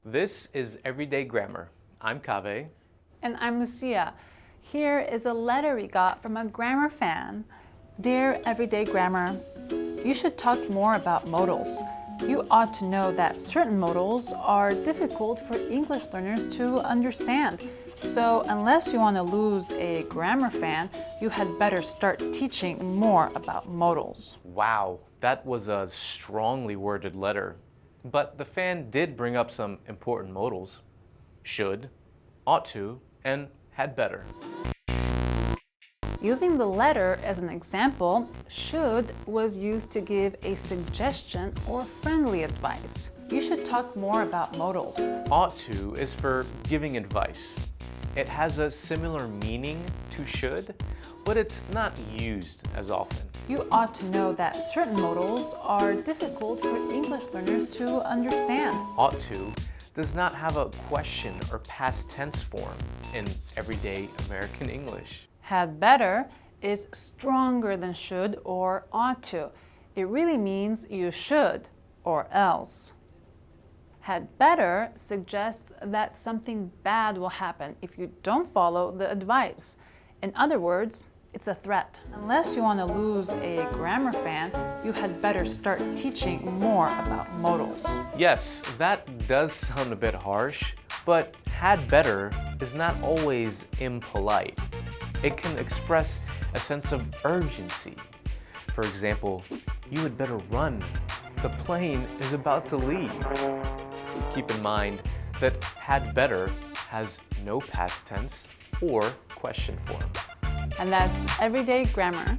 This is Everyday Grammar. I'm Kaveh. And I'm Lucia. Here is a letter we got from a grammar fan. Dear Everyday Grammar, you should talk more about modals. You ought to know that certain modals are difficult for English learners to understand. So unless you want to lose a grammar fan, you had better start teaching more about modals. Wow, that was a strongly worded letter. But the fan did bring up some important modals. Should, ought to, and had better. Using the letter as an example, should was used to give a suggestion or friendly advice. You should talk more about modals. Ought to is for giving advice. It has a similar meaning to should, but it's not used as often. You ought to know that certain modals are difficult for English learners to understand. Ought to does not have a question or past tense form in everyday American English. Had better is stronger than should or ought to. It really means you should or else. Had better suggests that something bad will happen if you don't follow the advice. In other words, it's a threat. Unless you want to lose a grammar fan, you had better start teaching more about modals. Yes, that does sound a bit harsh, but had better is not always impolite. It can express a sense of urgency. For example, you had better run. The plane is about to leave. Keep in mind that had better has no past tense or question form. And that's Everyday Grammar.